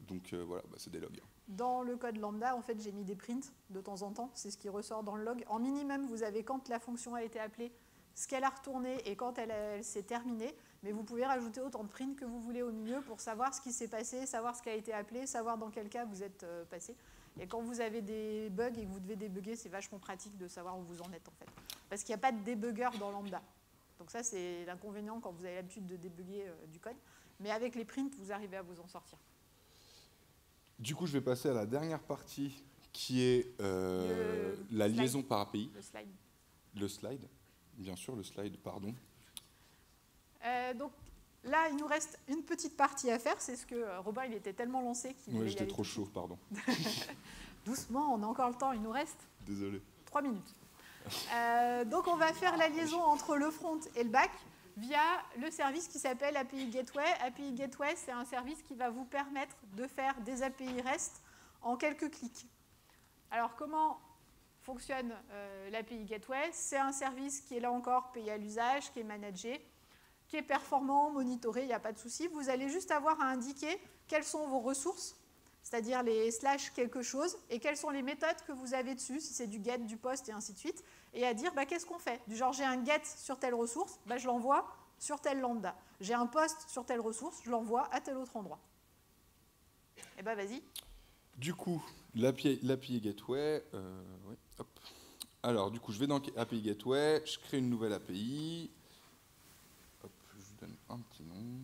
Donc voilà, c'est des logs. Dans le code Lambda, en fait, j'ai mis des prints de temps en temps. C'est ce qui ressort dans le log. En minimum, vous avez quand la fonction a été appelée, ce qu'elle a retourné et quand elle s'est terminée. Mais vous pouvez rajouter autant de prints que vous voulez au milieu pour savoir ce qui s'est passé, savoir ce qui a été appelé, savoir dans quel cas vous êtes passé. Et quand vous avez des bugs et que vous devez débugger, c'est vachement pratique de savoir où vous en êtes en fait. Parce qu'il n'y a pas de débugger dans Lambda. Donc ça, c'est l'inconvénient quand vous avez l'habitude de débugger du code. Mais avec les prints, vous arrivez à vous en sortir. Du coup, je vais passer à la dernière partie qui est la liaison par API. Le slide. Le slide, bien sûr, le slide, pardon. Donc là, il nous reste une petite partie à faire. C'est ce que Robin, il était tellement lancé qu'il Oui, j'étais trop chaud, pardon. Doucement, on a encore le temps, il nous reste Désolé. 3 minutes. Donc on va faire la liaison entre le front et le back via le service qui s'appelle API Gateway. API Gateway, c'est un service qui va vous permettre de faire des API REST en quelques clics. Alors comment fonctionne l'API Gateway? C'est un service qui est là encore payé à l'usage, qui est managé, qui est performant, monitoré, il n'y a pas de souci. Vous allez juste avoir à indiquer quelles sont vos ressources, c'est-à-dire les slash quelque chose, et quelles sont les méthodes que vous avez dessus, si c'est du get, du post, et ainsi de suite, et à dire qu'est-ce qu'on fait. Du genre, j'ai un get sur telle ressource, je l'envoie sur tel lambda. J'ai un post sur telle ressource, je l'envoie à tel autre endroit. Et vas-y. Du coup, l'API Gateway, oui, hop. Alors, du coup, je vais dans API Gateway, je crée une nouvelle API. Hop, je vous donne un petit nom.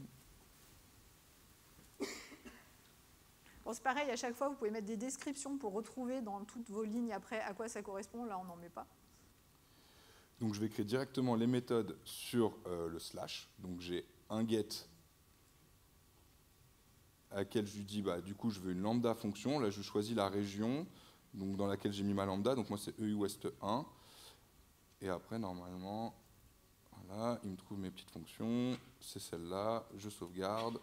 Bon, c'est pareil, à chaque fois, vous pouvez mettre des descriptions pour retrouver dans toutes vos lignes après à quoi ça correspond. Là, on n'en met pas. Donc, je vais créer directement les méthodes sur le slash. Donc, j'ai un get à laquelle je lui dis, du coup, je veux une lambda fonction. Là, je choisis la région donc, dans laquelle j'ai mis ma lambda. Donc, moi, c'est EU West 1. Et après, normalement, voilà, il me trouve mes petites fonctions. C'est celle-là. Je sauvegarde.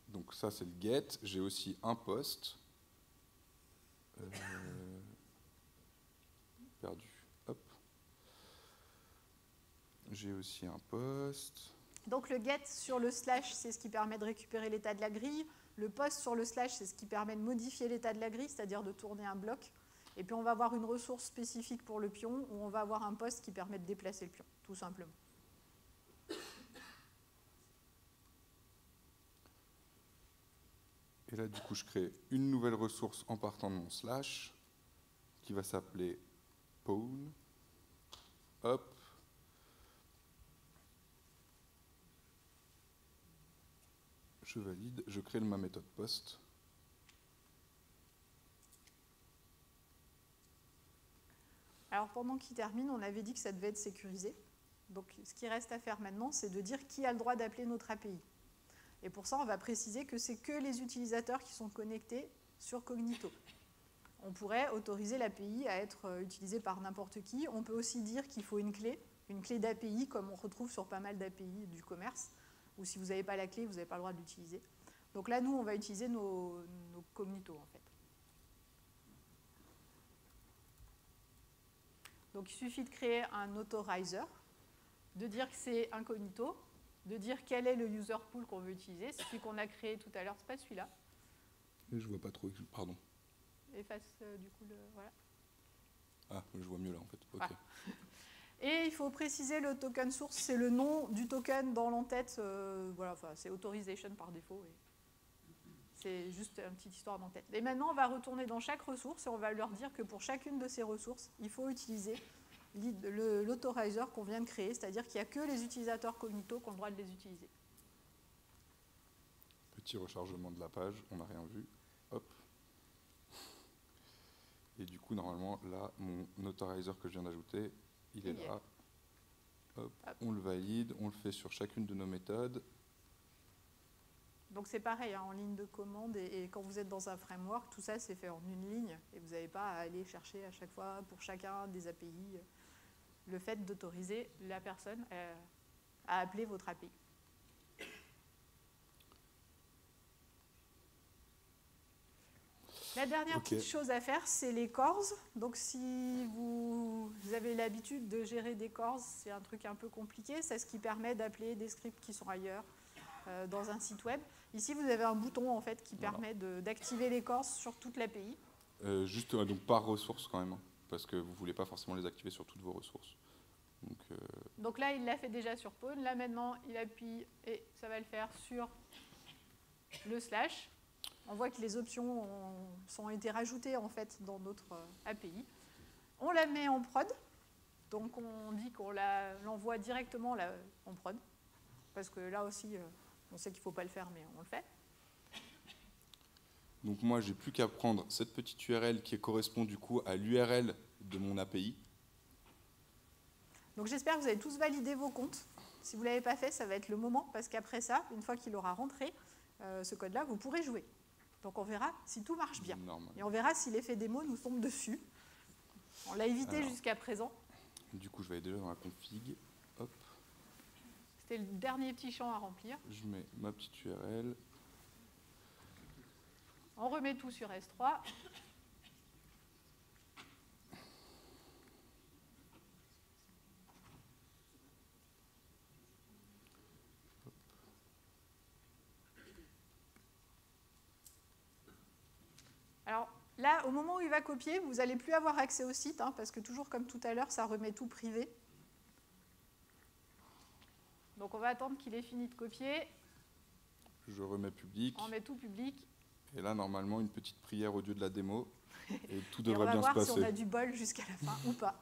Donc ça, c'est le get. J'ai aussi un post. Perdu. Hop. J'ai aussi un post. Donc le get sur le slash, c'est ce qui permet de récupérer l'état de la grille. Le post sur le slash, c'est ce qui permet de modifier l'état de la grille, c'est-à-dire de tourner un bloc. Et puis on va avoir une ressource spécifique pour le pion, où on va avoir un post qui permet de déplacer le pion, tout simplement. Et là, du coup, je crée une nouvelle ressource en partant de mon slash, qui va s'appeler Paul. Hop. Je valide, je crée ma méthode post. Alors pendant qu'il termine, on avait dit que ça devait être sécurisé. Donc ce qui reste à faire maintenant, c'est de dire qui a le droit d'appeler notre API. Et pour ça, on va préciser que c'est que les utilisateurs qui sont connectés sur Cognito. On pourrait autoriser l'API à être utilisée par n'importe qui. On peut aussi dire qu'il faut une clé d'API, comme on retrouve sur pas mal d'API du commerce, ou si vous n'avez pas la clé, vous n'avez pas le droit de l'utiliser. Donc là, nous, on va utiliser nos Cognito, en fait. Donc il suffit de créer un authorizer, de dire que c'est incognito, de dire quel est le user pool qu'on veut utiliser. C'est celui qu'on a créé tout à l'heure, c'est pas celui-là. Je vois pas trop, pardon. Efface du coup le... Voilà. Ah, je vois mieux là en fait. Ok. Ah. Et il faut préciser le token source, c'est le nom du token dans l'entête. Voilà, enfin, c'est authorization par défaut. C'est juste une petite histoire d'entête. Et maintenant, on va retourner dans chaque ressource et on va leur dire que pour chacune de ces ressources, il faut utiliser l'authorizer qu'on vient de créer, c'est-à-dire qu'il n'y a que les utilisateurs Cognito qui ont le droit de les utiliser. Petit rechargement de la page, on n'a rien vu. Hop. Et du coup, normalement, là, mon authorizer que je viens d'ajouter, il est là. Hop. On le valide, on le fait sur chacune de nos méthodes. Donc c'est pareil, hein, en ligne de commande, et quand vous êtes dans un framework, tout ça c'est fait en une ligne, et vous n'avez pas à aller chercher à chaque fois, pour chacun des API, le fait d'autoriser la personne à appeler votre API. La dernière petite chose à faire, c'est les cores. Donc si vous avez l'habitude de gérer des cores, c'est un truc un peu compliqué. C'est ce qui permet d'appeler des scripts qui sont ailleurs dans un site web. Ici, vous avez un bouton en fait, qui permet d'activer les cores sur toute l'API. Juste donc par ressource quand même, hein, parce que vous ne voulez pas forcément les activer sur toutes vos ressources. Donc là, il l'a fait déjà sur Pawn. Là maintenant, il appuie et ça va le faire sur le slash. On voit que les options ont été rajoutées en fait dans notre API. On la met en prod, donc on dit qu'on l'envoie directement là, en prod, parce que là aussi, on sait qu'il ne faut pas le faire, mais on le fait. Donc moi, j'ai plus qu'à prendre cette petite URL qui correspond du coup à l'URL de mon API. Donc j'espère que vous avez tous validé vos comptes. Si vous ne l'avez pas fait, ça va être le moment, parce qu'après ça, une fois qu'il aura rentré ce code-là, vous pourrez jouer. Donc on verra si tout marche bien. Et on verra si l'effet démo nous tombe dessus. On l'a évité jusqu'à présent. Du coup, je vais aller déjà dans la config. Hop. C'était le dernier petit champ à remplir. Je mets ma petite URL. On remet tout sur S3. Alors là, au moment où il va copier, vous n'allez plus avoir accès au site, hein, parce que toujours comme tout à l'heure, ça remet tout privé. Donc on va attendre qu'il ait fini de copier. Je remets public. On met tout public. Et là, normalement, une petite prière au dieu de la démo. Et tout devrait bien se passer. On va voir si on a du bol jusqu'à la fin ou pas.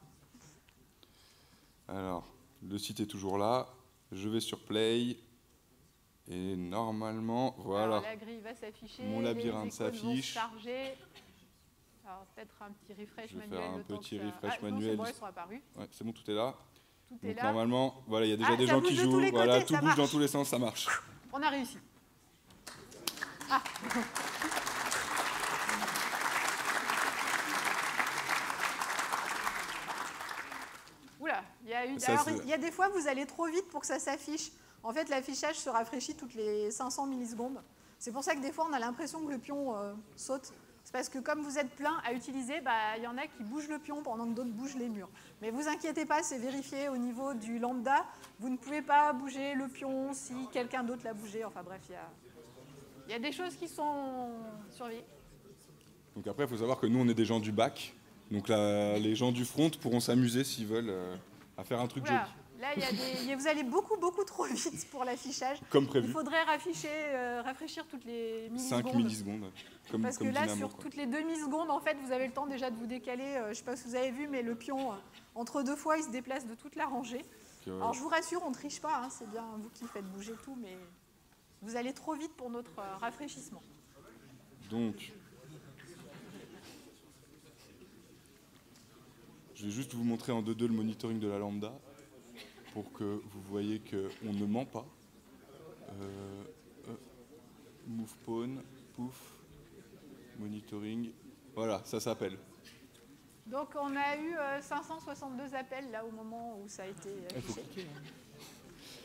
Alors, le site est toujours là. Je vais sur Play. Et normalement, voilà. Alors, la grille va s'afficher. Mon labyrinthe s'affiche. Alors, peut-être un petit refresh manuel. Je vais faire un petit refresh manuel. manuel. Non, c'est bon, ils sont apparus. Ouais, c'est bon, tout est là. Tout Donc est là. normalement, voilà, il y a déjà des gens qui jouent. Voilà, tout bouge dans tous les sens, ça marche. On a réussi. Ah. Oula, il y a des fois, vous allez trop vite pour que ça s'affiche. En fait, l'affichage se rafraîchit toutes les 500 millisecondes. C'est pour ça que des fois, on a l'impression que le pion saute. C'est parce que comme vous êtes plein à utiliser, il y en a qui bougent le pion pendant que d'autres bougent les murs. Mais vous inquiétez pas, c'est vérifié au niveau du lambda. Vous ne pouvez pas bouger le pion si quelqu'un d'autre l'a bougé. Enfin bref, il y a des choses qui sont surveillées. Donc après, il faut savoir que nous, on est des gens du bac. Donc là, les gens du front pourront s'amuser s'ils veulent à faire un truc joli. Là, vous allez beaucoup trop vite pour l'affichage. Comme prévu. Il faudrait rafraîchir toutes les millisecondes. 5 millisecondes. Parce que là, sur toutes les 2 millisecondes, en fait, vous avez le temps déjà de vous décaler. Je ne sais pas si vous avez vu, mais le pion, entre deux fois, il se déplace de toute la rangée. Alors, je vous rassure, on ne triche pas. Hein, c'est bien vous qui faites bouger tout, mais vous allez trop vite pour notre rafraîchissement. Donc, je vais juste vous montrer en 2-2 le monitoring de la lambda pour que vous voyez qu'on ne ment pas. Move pawn, pouf, monitoring, voilà, ça s'appelle. Donc on a eu 562 appels là au moment où ça a été affiché.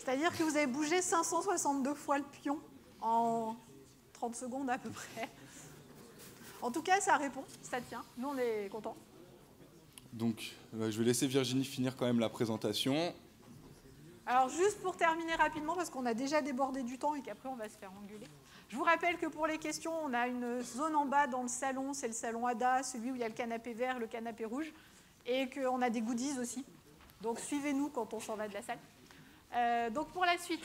C'est-à-dire que vous avez bougé 562 fois le pion en 30 secondes à peu près. En tout cas, ça répond, ça tient. Nous, on est contents. Donc, je vais laisser Virginie finir quand même la présentation. Alors, juste pour terminer rapidement, parce qu'on a déjà débordé du temps et qu'après, on va se faire engueuler. Je vous rappelle que pour les questions, on a une zone en bas dans le salon, c'est le salon ADA, celui où il y a le canapé vert, le canapé rouge, et qu'on a des goodies aussi. Donc, suivez-nous quand on s'en va de la salle. Donc, pour la suite,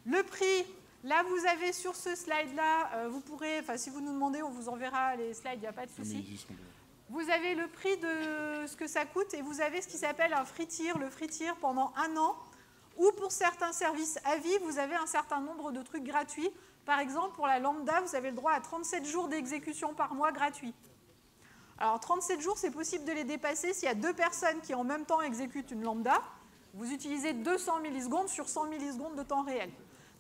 le prix, là, vous avez sur ce slide-là, vous pourrez, enfin, si vous nous demandez, on vous enverra les slides, il n'y a pas de souci. Vous avez le prix de ce que ça coûte et vous avez ce qui s'appelle un free tier, le free tier pendant 1 an, ou pour certains services à vie, vous avez un certain nombre de trucs gratuits. Par exemple, pour la lambda, vous avez le droit à 37 jours d'exécution par mois gratuits. Alors, 37 jours, c'est possible de les dépasser s'il y a 2 personnes qui en même temps exécutent une lambda. Vous utilisez 200 millisecondes sur 100 millisecondes de temps réel.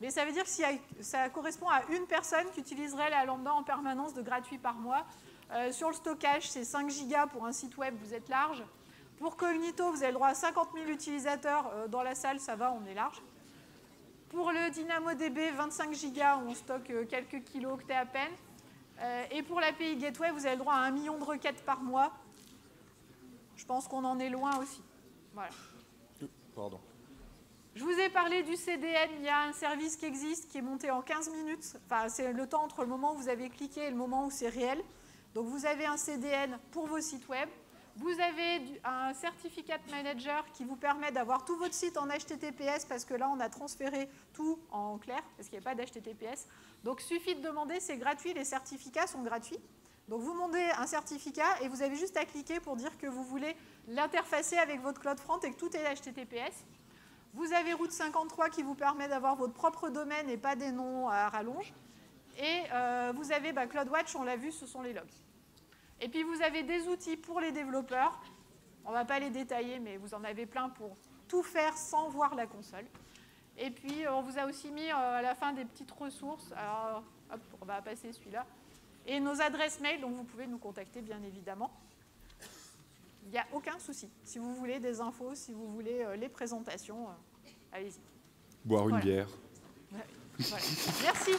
Mais ça veut dire que ça correspond à une personne qui utiliserait la lambda en permanence de gratuit par mois. Sur le stockage, c'est 5 gigas pour un site web, vous êtes large. Pour Cognito, vous avez le droit à 50 000 utilisateurs. Dans la salle, ça va, on est large. Pour le DynamoDB, 25 gigas, on stocke quelques kilooctets à peine. Et pour l'API Gateway, vous avez le droit à 1 million de requêtes par mois. Je pense qu'on en est loin aussi. Voilà. Pardon. Je vous ai parlé du CDN. Il y a un service qui existe, qui est monté en 15 minutes. Enfin, c'est le temps entre le moment où vous avez cliqué et le moment où c'est réel. Donc, vous avez un CDN pour vos sites web. Vous avez un certificate manager qui vous permet d'avoir tout votre site en HTTPS, parce que là, on a transféré tout en clair, parce qu'il n'y a pas d'HTTPS. Donc, il suffit de demander, c'est gratuit, les certificats sont gratuits. Donc, vous demandez un certificat et vous avez juste à cliquer pour dire que vous voulez l'interfacer avec votre CloudFront et que tout est HTTPS. Vous avez Route 53 qui vous permet d'avoir votre propre domaine et pas des noms à rallonge. Et vous avez CloudWatch, on l'a vu, ce sont les logs. Et puis, vous avez des outils pour les développeurs. On ne va pas les détailler, mais vous en avez plein pour tout faire sans voir la console. Et puis, on vous a aussi mis à la fin des petites ressources. Alors, hop, on va passer celui-là. Et nos adresses mail, donc vous pouvez nous contacter, bien évidemment. Il n'y a aucun souci. Si vous voulez des infos, si vous voulez les présentations, allez-y. Boire une bière. Voilà. Merci.